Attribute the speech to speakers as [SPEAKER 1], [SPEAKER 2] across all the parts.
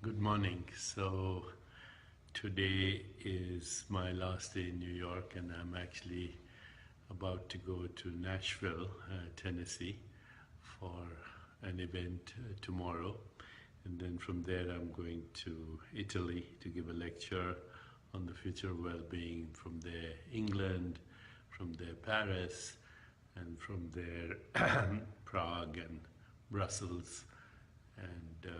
[SPEAKER 1] Good morning. So today is my last day in New York, and I'm actually about to go to Nashville, Tennessee for an event tomorrow. And then from there, I'm going to Italy to give a lecture on the future of well-being. From there, England, from there, Paris, and from there, Prague and Brussels and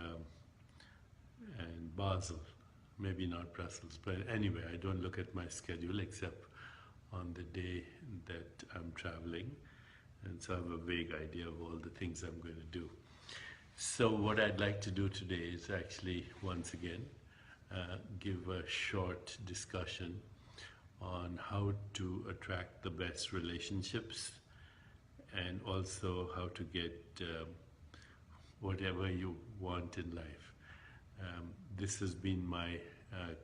[SPEAKER 1] Basel. Maybe not Brussels, but anyway, I don't look at my schedule except on the day that I'm traveling, and so I have a vague idea of all the things I'm going to do. So what I'd like to do today is actually, once again, give a short discussion on how to attract the best relationships and also how to get whatever you want in life. This has been my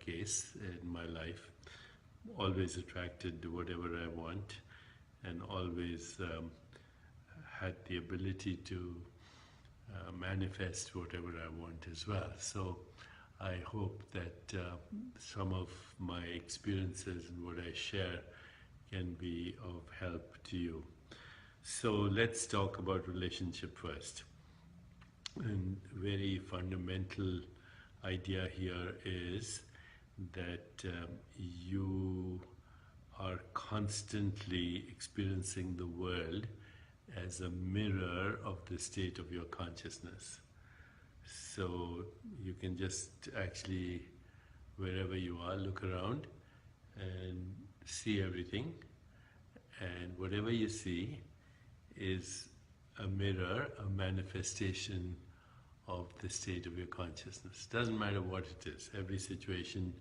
[SPEAKER 1] case in my life. Always attracted to whatever I want, and always had the ability to manifest whatever I want as well. So I hope that some of my experiences and what I share can be of help to you. So let's talk about relationship first. And very fundamental idea here is that you are constantly experiencing the world as a mirror of the state of your consciousness. So you can just actually, wherever you are, look around and see everything, and whatever you see is a mirror, a manifestation of the state of your consciousness. Doesn't matter what it is. Every situation,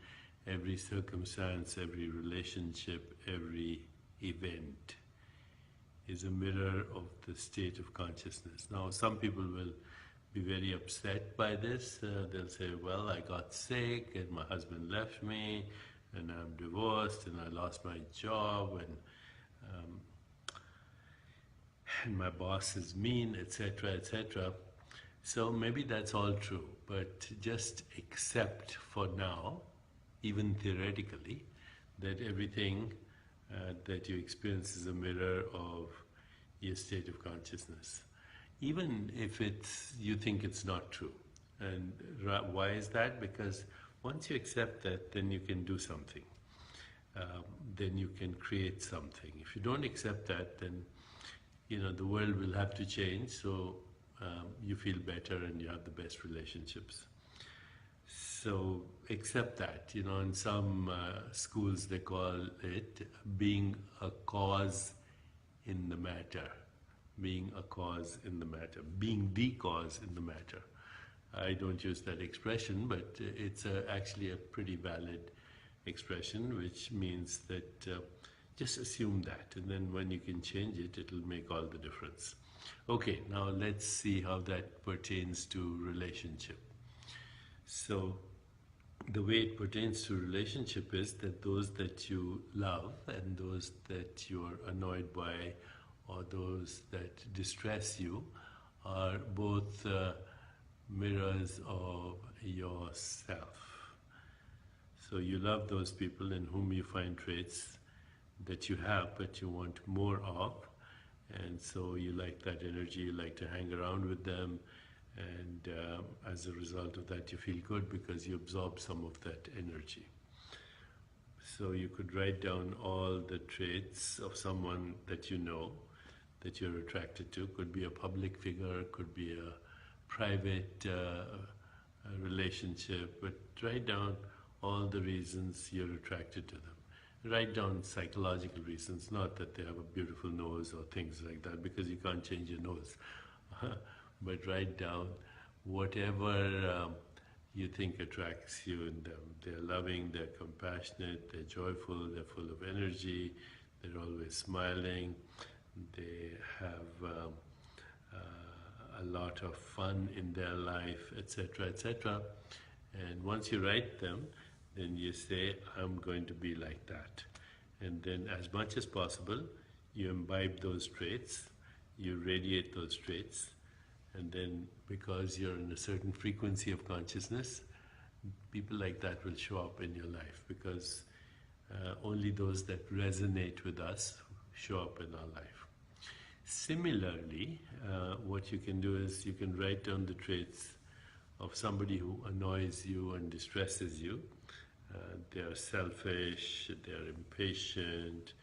[SPEAKER 1] every circumstance, every relationship, every event is a mirror of the state of consciousness. Now, some people will be very upset by this. They'll say, well, I got sick and my husband left me and I'm divorced and I lost my job and my boss is mean, etc., etc. So maybe that's all true, but just accept for now, even theoretically, that everything that you experience is a mirror of your state of consciousness, even if you think it's not true. And why is that? Because once you accept that, then you can do something. Then you can create something. If you don't accept that, then the world will have to change, so you feel better and you have the best relationships. So accept that. In some schools they call it being a cause in the matter. Being a cause in the matter. Being the cause in the matter. I don't use that expression, but it's actually a pretty valid expression, which means that just assume that, and then when you can change it, it'll make all the difference. Okay, now let's see how that pertains to relationship. So the way it pertains to relationship is that those that you love and those that you are annoyed by or those that distress you are both mirrors of yourself. So you love those people in whom you find traits that you have but you want more of, and so you like that energy, you like to hang around with them, and as a result of that you feel good because you absorb some of that energy. So you could write down all the traits of someone that you know that you're attracted to. Could be a public figure, could be a private relationship, but write down all the reasons you're attracted to them. Write down psychological reasons, not that they have a beautiful nose or things like that, because you can't change your nose. But write down whatever you think attracts you in them. They're loving, they're compassionate, they're joyful, they're full of energy, they're always smiling, they have a lot of fun in their life, etc., etc. And once you write them, then you say, I'm going to be like that. And then as much as possible, you imbibe those traits, you radiate those traits, and then because you're in a certain frequency of consciousness, people like that will show up in your life, because only those that resonate with us show up in our life. Similarly, what you can do is you can write down the traits of somebody who annoys you and distresses you. They are selfish, they are impatient,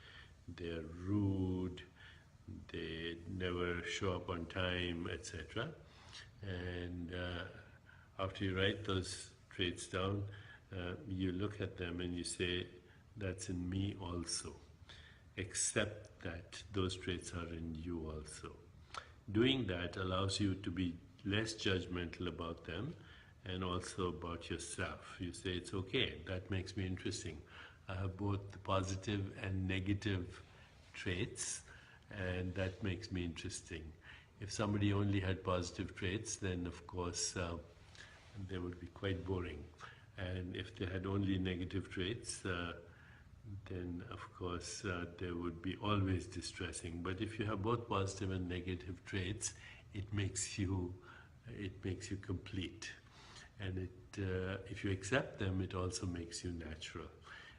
[SPEAKER 1] they are rude, they never show up on time, etc. And after you write those traits down, you look at them and you say, that's in me also. Accept that those traits are in you also. Doing that allows you to be less judgmental about them and also about yourself. You say, it's okay, that makes me interesting. I have both the positive and negative traits, and that makes me interesting. If somebody only had positive traits, then of course they would be quite boring. And if they had only negative traits, then of course they would be always distressing. But if you have both positive and negative traits, it makes you complete. And if you accept them, it also makes you natural.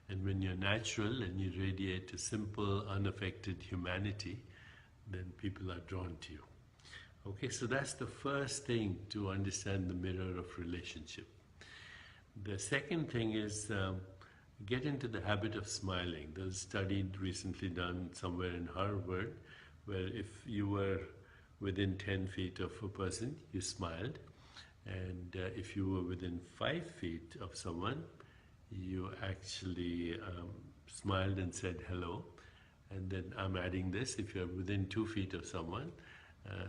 [SPEAKER 1] And when you're natural and you radiate a simple, unaffected humanity, then people are drawn to you. Okay, so that's the first thing to understand the mirror of relationship. The second thing is get into the habit of smiling. There's a study recently done somewhere in Harvard where if you were within 10 feet of a person, you smiled. And if you were within 5 feet of someone, you actually smiled and said hello. And then I'm adding this, if you're within 2 feet of someone,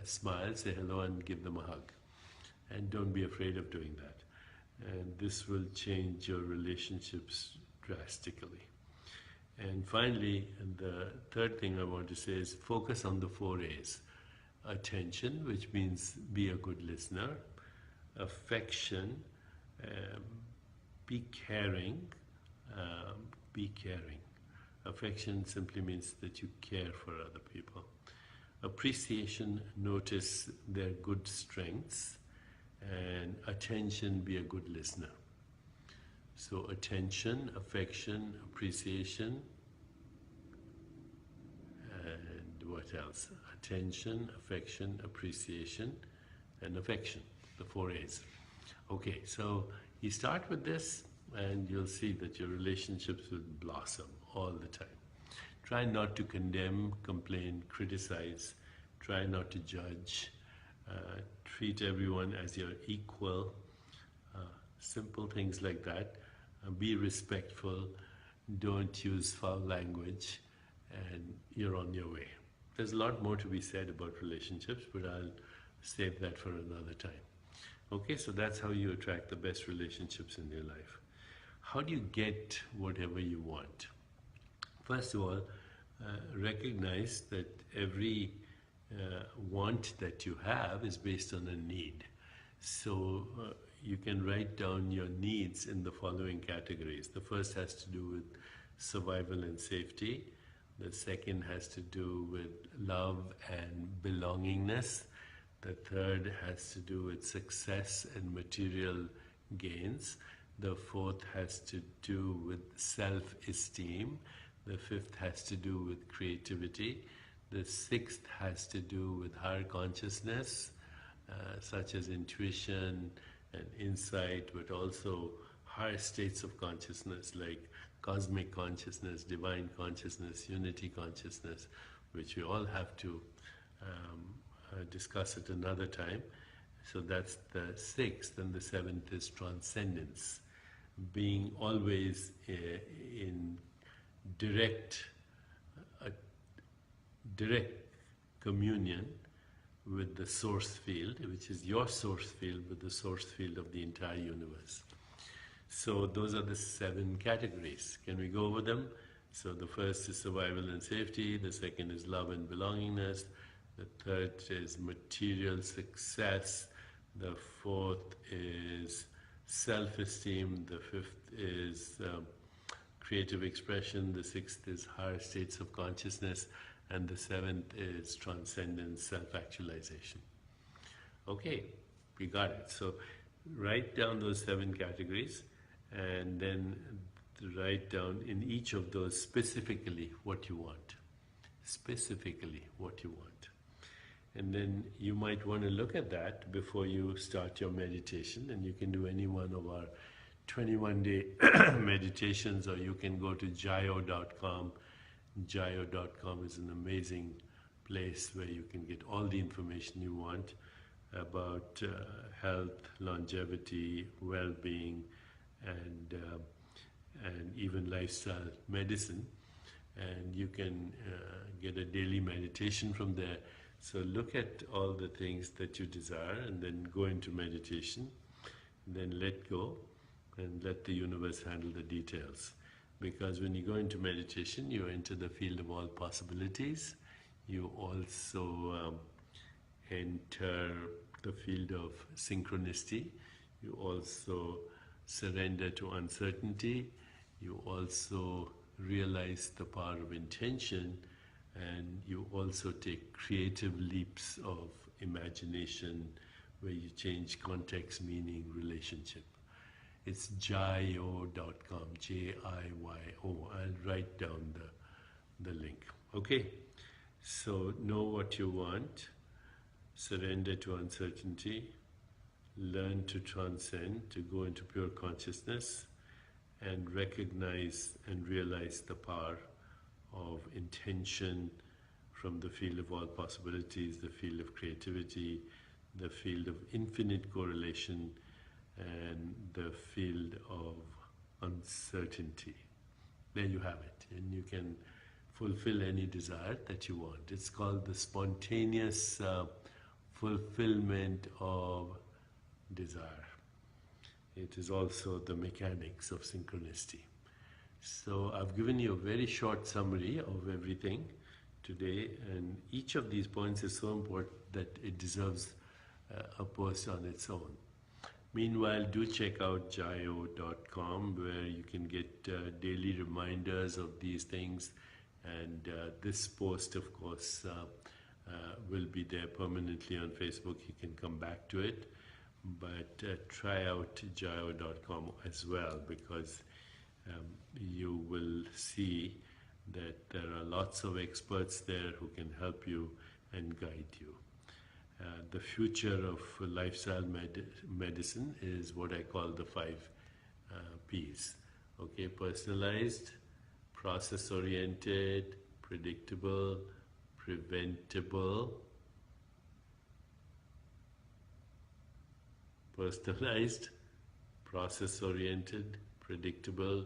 [SPEAKER 1] smile, say hello, and give them a hug. And don't be afraid of doing that. And this will change your relationships drastically. And finally, and the third thing I want to say is focus on the 4 A's. Attention, which means be a good listener. Affection, be caring, be caring. Affection simply means that you care for other people. Appreciation, notice their good strengths. And attention, be a good listener. So attention, affection, appreciation, and what else? Attention, affection, appreciation, and affection, the 4 A's. Okay, so you start with this and you'll see that your relationships will blossom all the time. Try not to condemn, complain, criticize. Try not to judge. Treat everyone as your equal. Simple things like that. Be respectful. Don't use foul language. And you're on your way. There's a lot more to be said about relationships, but I'll save that for another time. Okay, so that's how you attract the best relationships in your life. How do you get whatever you want? First of all, recognize that every want that you have is based on a need. So you can write down your needs in the following categories. The first has to do with survival and safety. The second has to do with love and belongingness. The third has to do with success and material gains. The fourth has to do with self-esteem. The fifth has to do with creativity. The sixth has to do with higher consciousness, such as intuition and insight, but also higher states of consciousness like cosmic consciousness, divine consciousness, unity consciousness, which we all have to discuss at another time. So that's the sixth, and the seventh is transcendence, being always in direct communion with the source field, which is your source field, with the source field of the entire universe. So those are the 7 categories. Can we go over them? So the first is survival and safety, the second is love and belongingness, the third is material success, the fourth is self-esteem, the fifth is creative expression, the sixth is higher states of consciousness, and the seventh is transcendence, self-actualization. Okay, we got it. So write down those 7 categories and then write down in each of those specifically what you want. Specifically what you want. And then you might want to look at that before you start your meditation, and you can do any one of our 21-day meditations, or you can go to jayo.com. Jayo.com is an amazing place where you can get all the information you want about health, longevity, well-being, and even lifestyle medicine. And you can get a daily meditation from there. So look at all the things that you desire and then go into meditation, and then let go and let the universe handle the details. Because when you go into meditation, you enter the field of all possibilities. You also enter the field of synchronicity. You also surrender to uncertainty. You also realize the power of intention, and you also take creative leaps of imagination where you change context, meaning, relationship. It's jayo.com, J-I-Y-O. I'll write down the link. Okay, so know what you want, surrender to uncertainty, learn to transcend, to go into pure consciousness, and recognize and realize the power of intention from the field of all possibilities, the field of creativity, the field of infinite correlation, and the field of uncertainty. There you have it, and you can fulfill any desire that you want. It's called the spontaneous fulfillment of desire. It is also the mechanics of synchronicity. So I've given you a very short summary of everything today, and each of these points is so important that it deserves a post on its own. Meanwhile, do check out jayo.com, where you can get daily reminders of these things, and this post, of course, will be there permanently on Facebook. You can come back to it, but try out jayo.com as well, because you will see that there are lots of experts there who can help you and guide you. The future of lifestyle medicine is what I call the 5 Ps. Okay, personalized, process-oriented, predictable, preventable, personalized, process-oriented, predictable,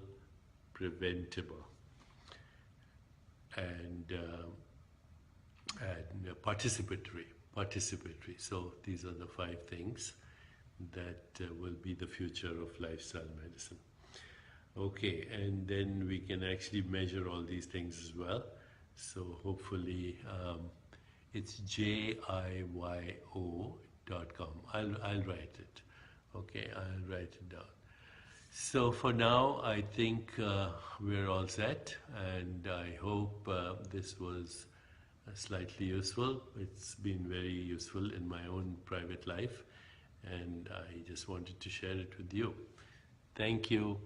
[SPEAKER 1] preventable, and participatory. So these are the 5 things that will be the future of lifestyle medicine. Okay, and then we can actually measure all these things as well. So hopefully it's jayo.com. I'll write it. Okay, I'll write it down. So for now, I think we're all set, and I hope this was slightly useful. It's been very useful in my own private life, and I just wanted to share it with you. Thank you.